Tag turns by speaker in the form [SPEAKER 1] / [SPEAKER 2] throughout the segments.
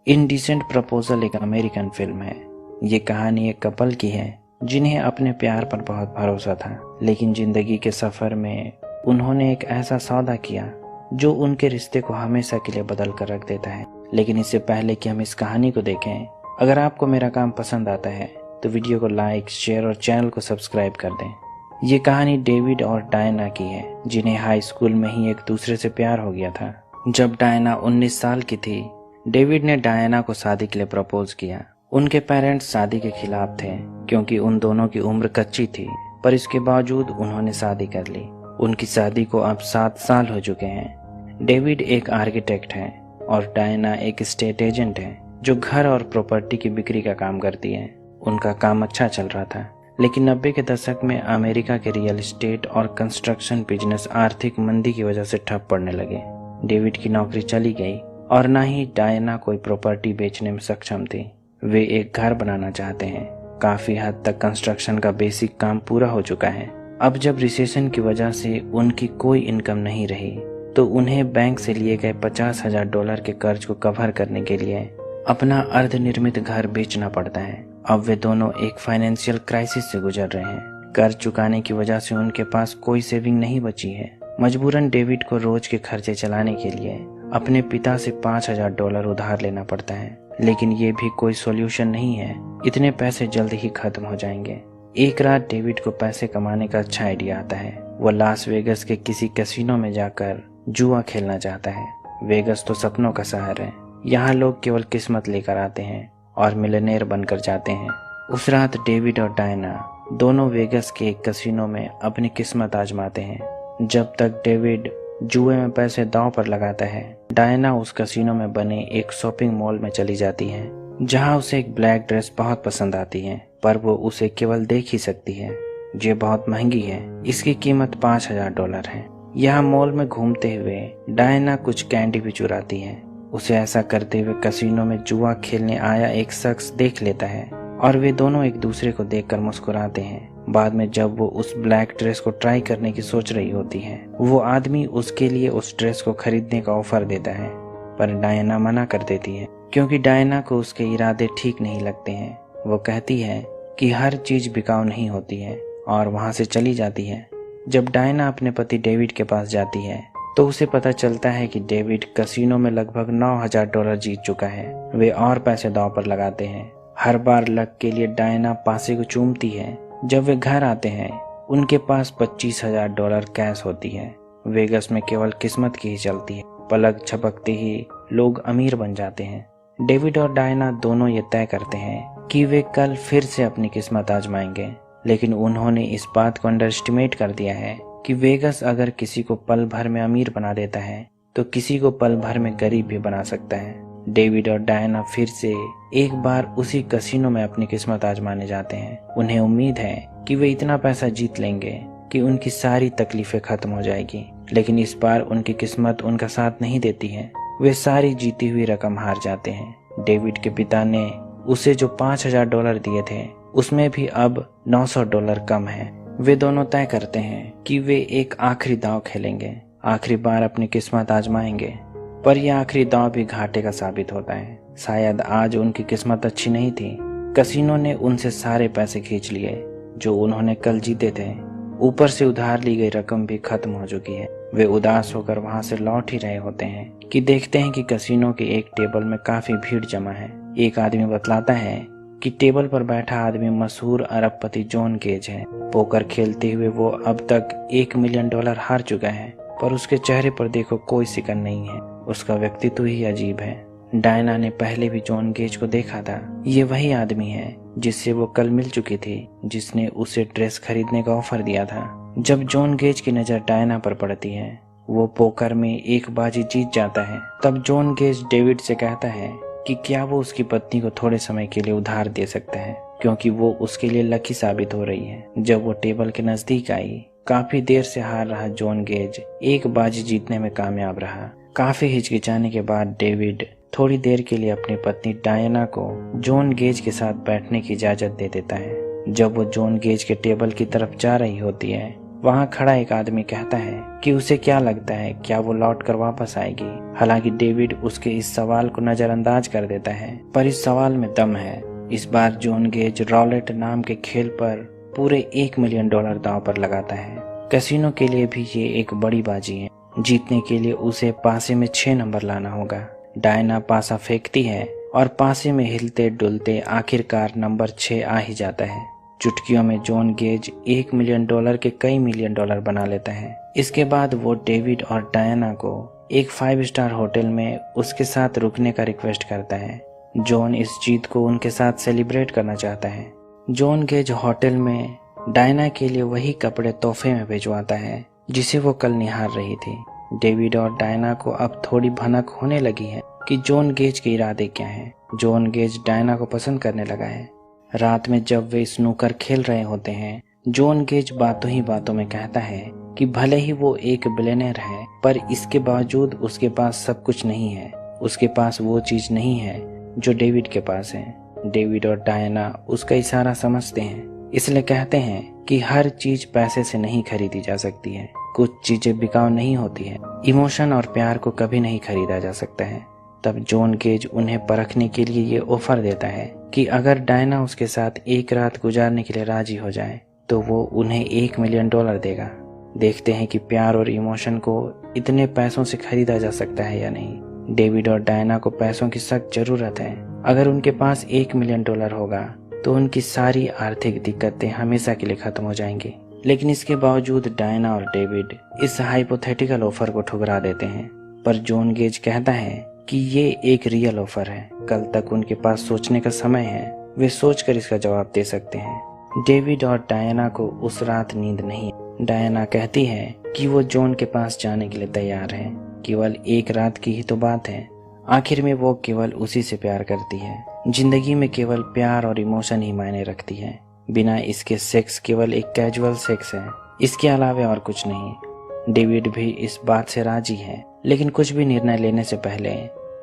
[SPEAKER 1] Indecent proposal एक American film है। ये कहानी एक कपल की है जिन्हें अपने प्यार पर बहुत भरोसा था, लेकिन जिंदगी के सफर में उन्होंने एक ऐसा सौदा किया जो उनके रिश्ते को हमेशा के लिए बदल कर रख देता है। लेकिन इससे पहले कि हम इस कहानी को देखें, अगर आपको मेरा काम पसंद आता है तो वीडियो को लाइक, शेयर और चैनल को सब्सक्राइब कर दें। ये कहानी डेविड और डायना की है, जिन्हें हाई स्कूल में ही एक दूसरे से प्यार हो गया था। जब डायना 19 साल की थी, डेविड ने डायना को शादी के लिए प्रपोज किया। उनके पेरेंट्स शादी के खिलाफ थे क्योंकि उन दोनों की उम्र कच्ची थी, पर इसके बावजूद उन्होंने शादी कर ली। उनकी शादी को अब 7 साल हो चुके हैं। डेविड एक आर्किटेक्ट है और डायना एक स्टेट एजेंट है जो घर और प्रॉपर्टी की बिक्री का काम करती है। उनका काम अच्छा चल रहा था, लेकिन 90 के दशक में अमेरिका के रियल एस्टेट और कंस्ट्रक्शन बिजनेस आर्थिक मंदी की वजह से ठप पड़ने लगे। डेविड की नौकरी चली गई और न ही डायना कोई प्रॉपर्टी बेचने में सक्षम थी। वे एक घर बनाना चाहते हैं। काफी हद तक कंस्ट्रक्शन का बेसिक काम पूरा हो चुका है। अब जब रिसेशन की वजह से उनकी कोई इनकम नहीं रही, तो उन्हें बैंक से लिए गए $50,000 के कर्ज को कवर करने के लिए अपना अर्धनिर्मित घर बेचना पड़ता है। अब वे दोनों एक फाइनेंशियल क्राइसिस से गुजर रहे हैं। कर्ज चुकाने की वजह से उनके पास कोई सेविंग नहीं बची है। मजबूरन डेविड को रोज के खर्चे चलाने के लिए अपने पिता से $5,000 उधार लेना पड़ता है, लेकिन ये भी कोई सॉल्यूशन नहीं है। इतने पैसे जल्द ही खत्म हो जाएंगे। एक रात डेविड को पैसे कमाने का अच्छा आइडिया आता है। वो लास वेगस के किसी कैसीनो में जाकर जुआ खेलना चाहता है। वेगस तो सपनों का शहर है। यहाँ लोग केवल किस्मत लेकर आते हैं और मिलियनेयर बनकर जाते हैं। उस रात डेविड और डायना दोनों वेगस के एक कैसीनो में अपनी किस्मत आजमाते हैं। जब तक डेविड जुए में पैसे दांव पर लगाता है, डायना उस कैसीनो में बने एक शॉपिंग मॉल में चली जाती है, जहां उसे एक ब्लैक ड्रेस बहुत पसंद आती है, पर वो उसे केवल देख ही सकती है। ये बहुत महंगी है, इसकी कीमत $5,000 है। यहाँ मॉल में घूमते हुए डायना कुछ कैंडी भी चुराती है। उसे ऐसा करते हुए कैसीनो में जुआ खेलने आया एक शख्स देख लेता है और वे दोनों एक दूसरे को देखकर मुस्कुराते हैं। बाद में जब वो उस ब्लैक ड्रेस को ट्राई करने की सोच रही होती है, वो आदमी उसके लिए उस ड्रेस को खरीदने का ऑफर देता है, पर डायना मना कर देती है क्योंकि डायना को उसके इरादे ठीक नहीं लगते हैं। वो कहती है कि हर चीज बिकाऊ नहीं होती है और वहां से चली जाती है। जब डायना अपने पति डेविड के पास जाती है तो उसे पता चलता है कि डेविड कैसीनो में लगभग $9,000 जीत चुका है। वे और पैसे दांव पर लगाते हैं। हर बार लक के लिए डायना पासे को चूमती है। जब वे घर आते हैं, उनके पास $25,000 कैश होती है। वेगस में केवल किस्मत की ही चलती है। पलक झपकते ही लोग अमीर बन जाते हैं। डेविड और डायना दोनों ये तय करते हैं कि वे कल फिर से अपनी किस्मत आजमाएंगे, लेकिन उन्होंने इस बात को अंडरएस्टिमेट कर दिया है कि वेगस अगर किसी को पल भर में अमीर बना देता है तो किसी को पल भर में गरीब भी बना सकता है। डेविड और डायना फिर से एक बार उसी कैसीनो में अपनी किस्मत आजमाने जाते हैं। उन्हें उम्मीद है कि वे इतना पैसा जीत लेंगे कि उनकी सारी तकलीफें खत्म हो जाएगी, लेकिन इस बार उनकी किस्मत उनका साथ नहीं देती है। वे सारी जीती हुई रकम हार जाते हैं। डेविड के पिता ने उसे जो $5,000 दिए थे, उसमें भी अब $900 कम है। वे दोनों तय करते हैं कि वे एक आखिरी दांव खेलेंगे, आखिरी बार अपनी किस्मत आजमाएंगे, पर यह आखिरी दांव भी घाटे का साबित होता है। शायद आज उनकी किस्मत अच्छी नहीं थी। कैसीनो ने उनसे सारे पैसे खींच लिए जो उन्होंने कल जीते थे। ऊपर से उधार ली गई रकम भी खत्म हो चुकी है। वे उदास होकर वहां से लौट ही रहे होते हैं कि देखते हैं कि कैसीनो के एक टेबल में काफी भीड़ जमा है। एक आदमी बतलाता है कि टेबल पर बैठा आदमी मशहूर अरबपति जॉन गेज है। पोकर खेलते हुए वो अब तक $1 मिलियन हार चुका है, पर उसके चेहरे पर देखो कोई सिकन नहीं है। उसका व्यक्तित्व ही अजीब है। डायना ने पहले भी जॉन गेज को देखा था। ये वही आदमी है जिससे वो कल मिल चुकी थी, जिसने उसे ड्रेस खरीदने का ऑफर दिया था। जब जॉन गेज की नजर डायना पर पड़ती है, वो पोकर में एक बाजी जीत जाता है। तब जॉन गेज डेविड से कहता है कि क्या वो उसकी पत्नी को थोड़े समय के लिए उधार दे सकता है, क्योंकि वो उसके लिए लकी साबित हो रही है। जब वो टेबल के नजदीक आई, काफी देर से हार रहा जॉन गेज एक बाजी जीतने में कामयाब रहा। काफी हिचकिचाने के बाद डेविड थोड़ी देर के लिए अपनी पत्नी डायना को जॉन गेज के साथ बैठने की इजाजत दे देता है। जब वो जॉन गेज के टेबल की तरफ जा रही होती है, वहाँ खड़ा एक आदमी कहता है कि उसे क्या लगता है, क्या वो लौट कर वापस आएगी। हालांकि डेविड उसके इस सवाल को नजरअंदाज कर देता है, पर इस सवाल में दम है। इस बार जॉन गेज रॉलेट नाम के खेल पर पूरे $1 मिलियन दांव पर लगाता है। कैसीनो के लिए भी ये एक बड़ी बाजी है। जीतने के लिए उसे पासे में 6 नंबर लाना होगा। डायना पासा फेंकती है और पासे में हिलते डुलते आखिरकार नंबर 6 आ ही जाता है। चुटकियों में जॉन गेज $1 मिलियन के कई मिलियन डॉलर बना लेता है। इसके बाद वो डेविड और डायना को एक 5 स्टार होटल में उसके साथ रुकने का रिक्वेस्ट करता है। जॉन इस जीत को उनके साथ सेलिब्रेट करना चाहता है। जॉन गेज होटल में डायना के लिए वही कपड़े तोहफे में भिजवाता है जिसे वो कल निहार रही थी। डेविड और डायना को अब थोड़ी भनक होने लगी है कि जॉन गेज के इरादे क्या हैं। जॉन गेज डायना को पसंद करने लगा है। रात में जब वे स्नूकर खेल रहे होते हैं, जॉन गेज बातों ही बातों में कहता है कि भले ही वो एक बिलियनर है, पर इसके बावजूद उसके पास सब कुछ नहीं है। उसके पास वो चीज नहीं है जो डेविड के पास है। डेविड और डायना उसका इशारा समझते हैं, इसलिए कहते हैं कि हर चीज पैसे से नहीं खरीदी जा सकती है। कुछ चीजें बिकाऊ नहीं होती है। इमोशन और प्यार को कभी नहीं खरीदा जा सकता है। तब जॉन गेज उन्हें परखने के लिए ये ऑफर देता है कि अगर डायना उसके साथ एक रात गुजारने के लिए राजी हो जाए तो वो उन्हें $1 मिलियन देगा। देखते हैं कि प्यार और इमोशन को इतने पैसों से खरीदा जा सकता है या नहीं। डेविड और डायना को पैसों की सख्त जरूरत है। अगर उनके पास $1 मिलियन होगा तो उनकी सारी आर्थिक दिक्कतें हमेशा के लिए खत्म हो जाएंगी। लेकिन इसके बावजूद डायना और डेविड इस हाइपोथेटिकल ऑफर को ठुकरा देते हैं। पर जॉन गेज कहता है कि ये एक रियल ऑफर है। कल तक उनके पास सोचने का समय है। वे सोचकर इसका जवाब दे सकते हैं। डेविड और डायना को उस रात नींद नहीं। डायना कहती है कि वो जॉन के पास जाने के लिए तैयार है। केवल एक रात की ही तो बात है। आखिर में वो केवल उसी से प्यार करती है। जिंदगी में केवल प्यार और इमोशन ही मायने रखती है। बिना इसके सेक्स केवल एक कैजुअल सेक्स है, इसके अलावा और कुछ नहीं। डेविड भी इस बात से राजी है, लेकिन कुछ भी निर्णय लेने से पहले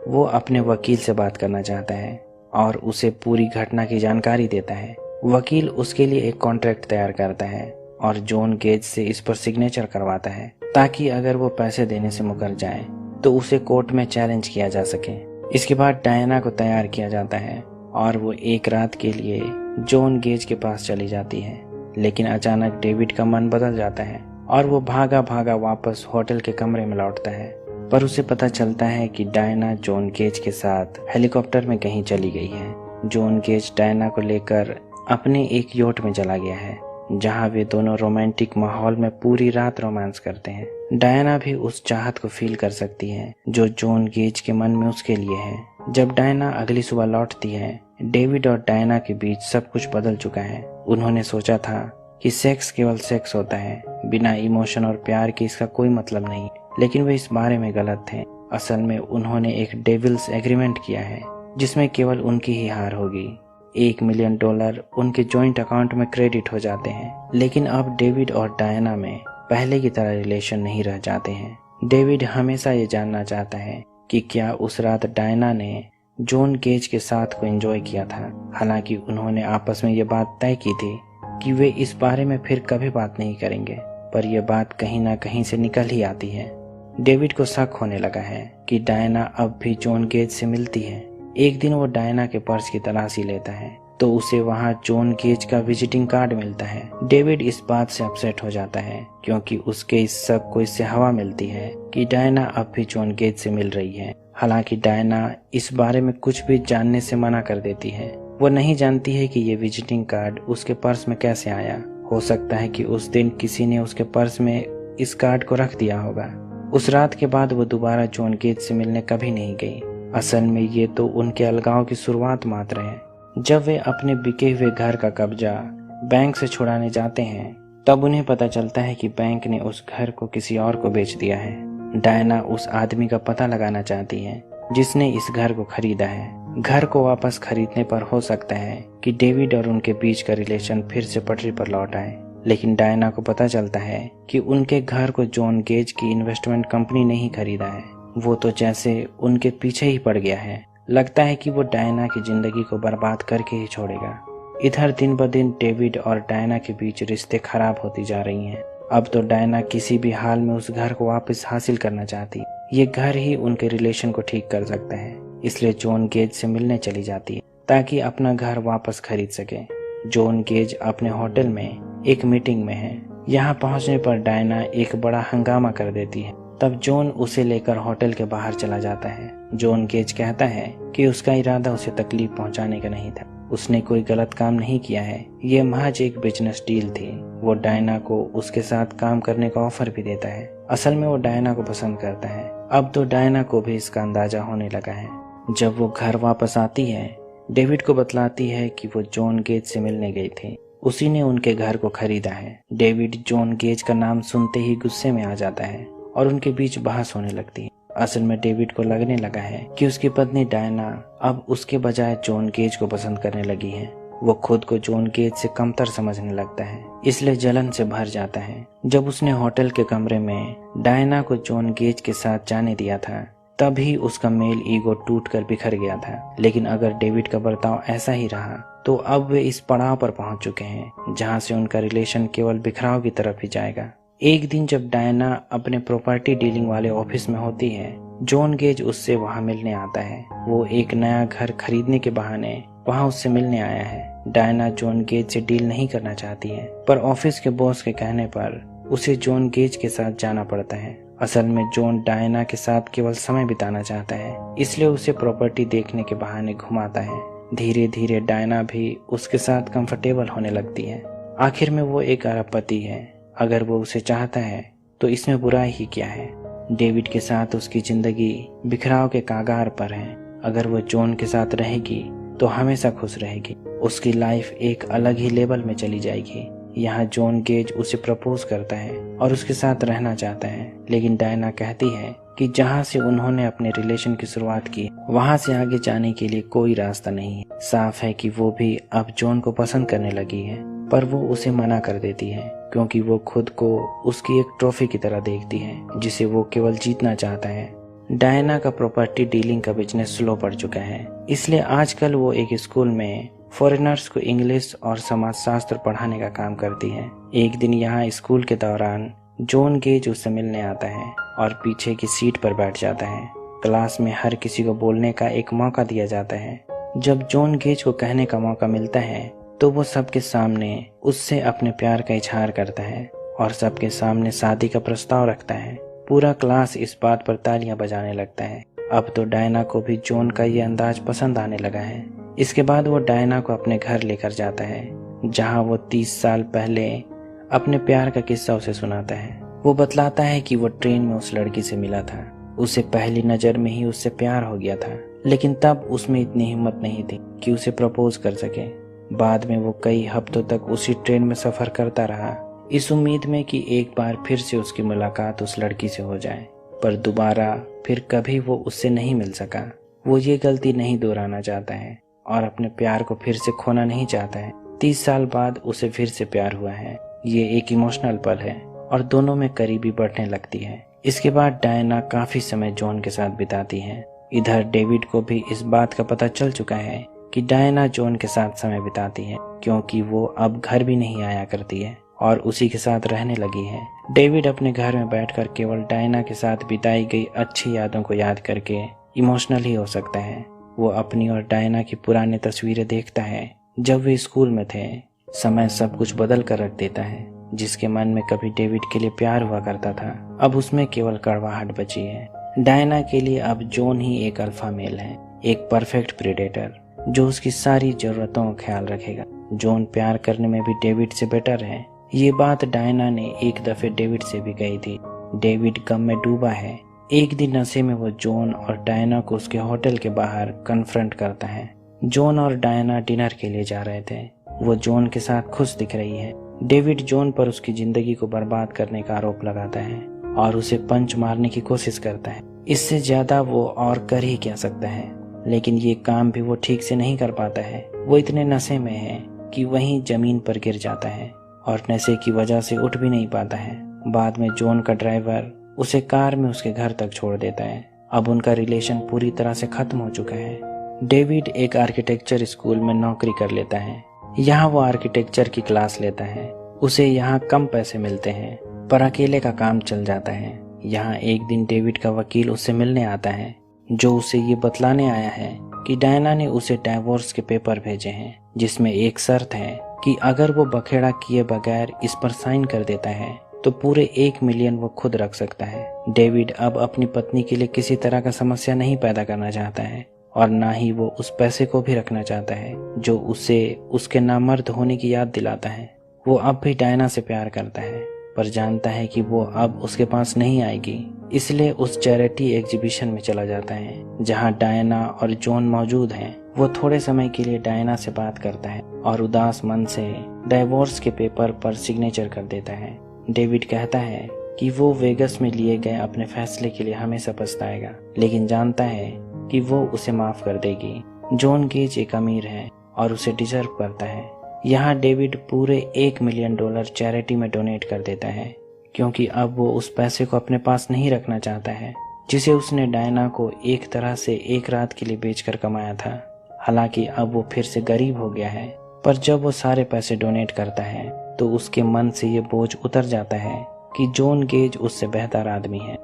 [SPEAKER 1] वो अपने वकील से बात करना चाहता है और उसे पूरी घटना की जानकारी देता है। वकील उसके लिए एक कॉन्ट्रैक्ट तैयार करता है और जॉन गेज से इस पर सिग्नेचर करवाता है ताकि अगर वो पैसे देने से मुकर जाए तो उसे कोर्ट में चैलेंज किया जा सके। इसके बाद डायना को तैयार किया जाता है और वो एक रात के लिए जॉन गेज के पास चली जाती है। लेकिन अचानक डेविड का मन बदल जाता है और वो भागा भागा वापस होटल के कमरे में लौटता है। पर उसे पता चलता है कि डायना जॉन गेज के साथ हेलीकॉप्टर में कहीं चली गई है। जॉन गेज डायना को लेकर अपने एक योट में चला गया है, जहां वे दोनों रोमांटिक माहौल में पूरी रात रोमांस करते हैं। डायना भी उस चाहत को फील कर सकती है जो जॉन गेज के मन में उसके लिए है। जब डायना अगली सुबह लौटती है, डेविड और डायना के बीच सब कुछ बदल चुका है। उन्होंने सोचा था कि सेक्स केवल सेक्स होता है, बिना इमोशन और प्यार के इसका कोई मतलब नहीं, लेकिन वे इस बारे में गलत थे। असल में उन्होंने एक डेविल्स एग्रीमेंट किया है जिसमें केवल उनकी ही हार होगी। $1 मिलियन उनके जॉइंट अकाउंट में क्रेडिट हो जाते हैं। लेकिन अब डेविड और डायना में पहले की तरह रिलेशन नहीं रह जाते हैं। डेविड हमेशा ये जानना चाहता है कि क्या उस रात डायना ने जॉन गेज के साथ को एंजॉय किया था। हालांकि उन्होंने आपस में ये बात तय की थी कि वे इस बारे में फिर कभी बात नहीं करेंगे, पर यह बात कहीं ना कहीं से निकल ही आती है। डेविड को शक होने लगा है कि डायना अब भी जॉन गेज से मिलती है। एक दिन वो डायना के पर्स की तलाशी लेता है तो उसे वहाँ जॉन गेज का विजिटिंग कार्ड मिलता है। डेविड इस बात से अपसेट हो जाता है क्योंकि उसके इस शक को इससे हवा मिलती है कि डायना अब भी जॉन गेज से मिल रही है। हालांकि डायना इस बारे में कुछ भी जानने से मना कर देती है। वो नहीं जानती है कि ये विजिटिंग कार्ड उसके पर्स में कैसे आया। हो सकता है कि उस दिन किसी ने उसके पर्स में इस कार्ड को रख दिया होगा। उस रात के बाद वो दोबारा जॉन गेज से मिलने कभी नहीं गई। असल में ये तो उनके अलगाव की शुरुआत मात्र है। जब वे अपने बिके हुए घर का कब्जा बैंक से छुड़ाने जाते हैं तब उन्हें पता चलता है कि बैंक ने उस घर को किसी और को बेच दिया है। डायना उस आदमी का पता लगाना चाहती है जिसने इस घर को खरीदा है। घर को वापस खरीदने पर हो सकता है कि डेविड और उनके बीच का रिलेशन फिर से पटरी पर लौट आए। लेकिन डायना को पता चलता है कि उनके घर को जॉन गेज की इन्वेस्टमेंट कंपनी ने ही खरीदा है। वो तो जैसे उनके पीछे ही पड़ गया है। लगता है कि वो डायना की जिंदगी को बर्बाद करके ही छोड़ेगा। इधर दिन ब दिन डेविड और डायना के बीच रिश्ते खराब होती जा रही हैं। अब तो डायना किसी भी हाल में उस घर को वापस हासिल करना चाहती। ये घर ही उनके रिलेशन को ठीक कर सकता है, इसलिए जॉन गेज से मिलने चली जाती है ताकि अपना घर वापस खरीद सके। जॉन गेज अपने होटल में एक मीटिंग में है। यहाँ पहुँचने पर डायना एक बड़ा हंगामा कर देती है। तब जॉन उसे लेकर होटल के बाहर चला जाता है। जॉन गेज कहता है कि उसका इरादा उसे तकलीफ पहुंचाने का नहीं था, उसने कोई गलत काम नहीं किया है, ये महज एक बिजनेस डील थी। वो डायना को उसके साथ काम करने का ऑफर भी देता है। असल में वो डायना को पसंद करता है। अब तो डायना को भी इसका अंदाजा होने लगा है। जब वो घर वापस आती है, डेविड को बतलाती है कि वो जॉन गेज से मिलने गई थी, उसी ने उनके घर को खरीदा है। डेविड जॉन गेज का नाम सुनते ही गुस्से में आ जाता है और उनके बीच बहस होने लगती है। असल में डेविड को लगने लगा है कि उसकी पत्नी डायना अब उसके बजाय जॉन गेज को पसंद करने लगी है। वो खुद को जॉन गेज से कमतर समझने लगता है, इसलिए जलन से भर जाता है। जब उसने होटल के कमरे में डायना को जॉन गेज के साथ जाने दिया था, तभी उसका मेल ईगो टूटकर बिखर गया था। लेकिन अगर डेविड का बर्ताव ऐसा ही रहा तो अब वे इस पड़ाव पर पहुंच चुके हैं जहां से उनका रिलेशन केवल बिखराव की तरफ ही जाएगा। एक दिन जब डायना अपने प्रॉपर्टी डीलिंग वाले ऑफिस में होती है, जॉन गेज उससे वहां मिलने आता है। वो एक नया घर खरीदने के बहाने वहां उससे मिलने आया है। डायना जॉन गेज से डील नहीं करना चाहती है, पर ऑफिस के बॉस के कहने पर उसे जॉन गेज के साथ जाना पड़ता है। असल में जॉन डायना के साथ केवल समय बिताना चाहता है, इसलिए उसे प्रॉपर्टी देखने के बहाने घुमाता है। धीरे धीरे डायना भी उसके साथ कंफर्टेबल होने लगती है। आखिर में वो एक अरबपति है, अगर वो उसे चाहता है तो इसमें बुराई ही क्या है। डेविड के साथ उसकी जिंदगी बिखराव के कागार पर है। अगर वो जॉन के साथ रहेगी तो हमेशा खुश रहेगी, उसकी लाइफ एक अलग ही लेवल में चली जाएगी। यहाँ जॉन गेज उसे प्रपोज करता है और उसके साथ रहना चाहता है, लेकिन डायना कहती है कि जहाँ से उन्होंने अपने रिलेशन की शुरुआत की, वहाँ से आगे जाने के लिए कोई रास्ता नहीं है। साफ है कि वो भी अब जॉन को पसंद करने लगी है, पर वो उसे मना कर देती है क्योंकि वो खुद को उसकी एक ट्रॉफी की तरह देखती है जिसे वो केवल जीतना चाहता है। डायना का प्रॉपर्टी डीलिंग का बिजनेस स्लो पड़ चुका है, इसलिए आजकल वो एक स्कूल में फॉरेनर्स को इंग्लिश और समाजशास्त्र पढ़ाने का काम करती है। एक दिन यहाँ स्कूल के दौरान जॉन गेज उससे मिलने आता है और पीछे की सीट पर बैठ जाता है। क्लास में हर किसी को बोलने का एक मौका दिया जाता है। जब जॉन गेज को कहने का मौका मिलता है तो वो सबके सामने उससे अपने प्यार का इजहार करता है और सबके सामने शादी का प्रस्ताव रखता है। पूरा क्लास इस बात पर तालियां बजाने लगता है। अब तो डायना को भी जॉन का ये अंदाज पसंद आने लगा है। इसके बाद वो डायना को अपने घर लेकर जाता है, जहां वो 30 साल पहले अपने प्यार का किस्सा उसे सुनाता है। वो बतलाता है कि वो ट्रेन में उस लड़की से मिला था, उसे पहली नजर में ही उससे प्यार हो गया था, लेकिन तब उसमें इतनी हिम्मत नहीं थी कि उसे प्रपोज कर सके। बाद में वो कई हफ्तों तक उसी ट्रेन में सफर करता रहा, इस उम्मीद में कि एक बार फिर से उसकी मुलाकात उस लड़की से हो जाए, पर दोबारा फिर कभी वो उससे नहीं मिल सका। वो ये गलती नहीं दोहराना चाहता है और अपने प्यार को फिर से खोना नहीं चाहता है। 30 साल बाद उसे फिर से प्यार हुआ है। ये एक इमोशनल पल है और दोनों में करीबी बढ़ने लगती है। इसके बाद डायना काफी समय जॉन के साथ बिताती है। इधर डेविड को भी इस बात का पता चल चुका है कि डायना जॉन के साथ समय बिताती है, क्योंकि वो अब घर भी नहीं आया करती है और उसी के साथ रहने लगी है। डेविड अपने घर में बैठकर केवल डायना के साथ बिताई गई अच्छी यादों को याद करके इमोशनल ही हो सकता है। वो अपनी और डायना की पुरानी तस्वीरें देखता है जब वे स्कूल में थे। समय सब कुछ बदल कर रख देता है। जिसके मन में कभी डेविड के लिए प्यार हुआ करता था, अब उसमें केवल कड़वाहट बची है। डायना के लिए अब जॉन ही एक अल्फा मेल है, एक परफेक्ट प्रेडेटर जो उसकी सारी जरूरतों का ख्याल रखेगा। जॉन प्यार करने में भी डेविड से बेटर है। ये बात डायना ने एक दफे डेविड से भी कही थी। डेविड गम में डूबा है। एक दिन नशे में वो जॉन और डायना को उसके होटल के बाहर कन्फ्रंट करता है। जॉन और डायना डिनर के लिए जा रहे थे। वो जॉन के साथ खुश दिख रही है। डेविड जॉन पर उसकी जिंदगी को बर्बाद करने का आरोप लगाता है और उसे पंच मारने की कोशिश करता है। इससे ज्यादा वो और कर ही क्या सकता है, लेकिन ये काम भी वो ठीक से नहीं कर पाता है। वो इतने नशे में है कि वहीं जमीन पर गिर जाता है और नशे की वजह से उठ भी नहीं पाता है। बाद में जॉन का ड्राइवर उसे कार में उसके घर तक छोड़ देता है। अब उनका रिलेशन पूरी तरह से खत्म हो चुका है। डेविड एक आर्किटेक्चर स्कूल में नौकरी कर लेता है। यहाँ वो आर्किटेक्चर की क्लास लेता है। उसे यहाँ कम पैसे मिलते हैं। पर अकेले का काम चल जाता है। यहाँ एक दिन डेविड का वकील उससे मिलने आता है, जो उसे ये बतलाने आया है कि डायना ने उसे डाइवोर्स के पेपर भेजे हैं, जिसमें एक शर्त है कि अगर वो बखेड़ा किए बगैर इस पर साइन कर देता है तो पूरे 1 मिलियन वो खुद रख सकता है। डेविड अब अपनी पत्नी के लिए किसी तरह का समस्या नहीं पैदा करना चाहता है और ना ही वो उस पैसे को भी रखना चाहता है जो उसे उसके नामर्द होने की याद दिलाता है। वो अब भी डायना से प्यार करता है, पर जानता है कि वो अब उसके पास नहीं आएगी, इसलिए उस चैरिटी एग्जीबिशन में चला जाता है जहां डायना और जॉन मौजूद हैं। वो थोड़े समय के लिए डायना से बात करता है और उदास मन से डाइवोर्स के पेपर पर सिग्नेचर कर देता है। डेविड कहता है कि वो वेगस में लिए गए अपने फैसले के लिए हमेशा पछताएगा, लेकिन जानता है कि वो उसे माफ कर देगी। जॉन गेज एक अमीर है और उसे डिजर्व करता है। यहाँ डेविड पूरे $1 मिलियन चैरिटी में डोनेट कर देता है, क्योंकि अब वो उस पैसे को अपने पास नहीं रखना चाहता है जिसे उसने डायना को एक तरह से एक रात के लिए बेचकर कमाया था। हालांकि अब वो फिर से गरीब हो गया है, पर जब वो सारे पैसे डोनेट करता है तो उसके मन से ये बोझ उतर जाता है कि जॉन गेज उससे बेहतर आदमी है।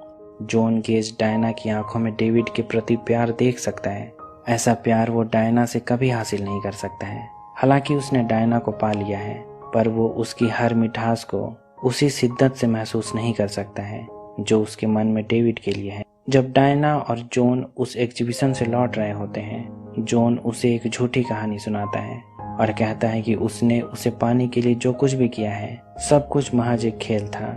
[SPEAKER 1] जॉन गेज डायना की आंखों में डेविड के प्रति प्यार देख सकता है। ऐसा प्यार वो डायना से कभी हासिल नहीं कर सकता है। हालांकि उसने डायना को पा लिया है, पर वो उसकी हर मिठास को उसी शिद्दत से महसूस नहीं कर सकता है जो उसके मन में डेविड के लिए है। जब डायना और जॉन उस एग्जीबिशन से लौट रहे होते हैं, जॉन उसे एक झूठी कहानी सुनाता है और कहता है कि उसने उसे पाने के लिए जो कुछ भी किया है सब कुछ महज एक खेल था।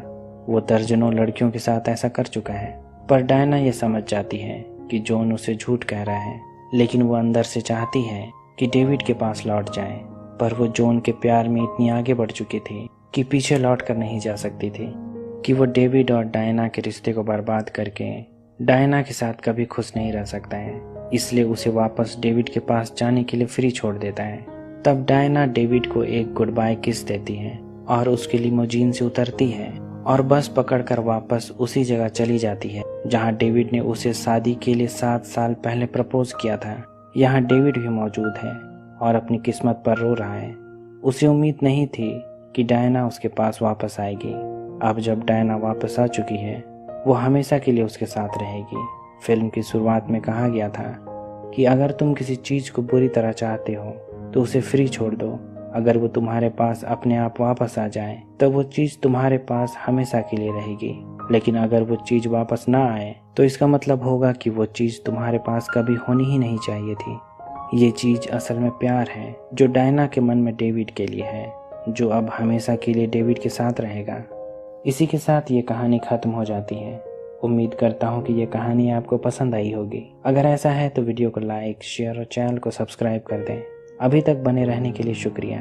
[SPEAKER 1] वो दर्जनों लड़कियों के साथ ऐसा कर चुका है। पर डायना ये समझ जाती है कि जॉन उसे झूठ कह रहा है, लेकिन वो अंदर से चाहती है कि डेविड के पास लौट जाए। पर वो जॉन के प्यार में इतनी आगे बढ़ चुकी थी कि पीछे लौट कर नहीं जा सकती थी, कि वो डेविड और डायना के रिश्ते को बर्बाद करके डायना के साथ कभी खुश नहीं रह सकता है। इसलिए उसे वापस डेविड के पास जाने के लिए फ्री छोड़ देता है। तब डायना डेविड को एक गुड बाय किस देती है और उसके लिमोजीन से उतरती है और बस पकड़कर वापस उसी जगह चली जाती है जहां डेविड ने उसे शादी के लिए 7 साल पहले प्रपोज किया था। यहाँ डेविड भी मौजूद है और अपनी किस्मत पर रो रहा है। उसे उम्मीद नहीं थी कि डायना उसके पास वापस आएगी। अब जब डायना वापस आ चुकी है, वो हमेशा के लिए उसके साथ रहेगी। फिल्म की शुरुआत में कहा गया था कि अगर तुम किसी चीज को बुरी तरह चाहते हो तो उसे फ्री छोड़ दो। अगर वो तुम्हारे पास अपने आप वापस आ जाए तो वो चीज तुम्हारे पास हमेशा के लिए रहेगी। लेकिन अगर वो चीज वापस ना आए तो इसका मतलब होगा कि वो चीज तुम्हारे पास कभी होनी ही नहीं चाहिए थी। ये चीज असल में प्यार है जो डायना के मन में डेविड के लिए है, जो अब हमेशा के लिए डेविड के साथ रहेगा। इसी के साथ ये कहानी खत्म हो जाती है। उम्मीद करता हूँ कि ये कहानी आपको पसंद आई होगी। अगर ऐसा है तो वीडियो को लाइक, शेयर और चैनल को सब्सक्राइब कर दें। अभी तक बने रहने के लिए शुक्रिया।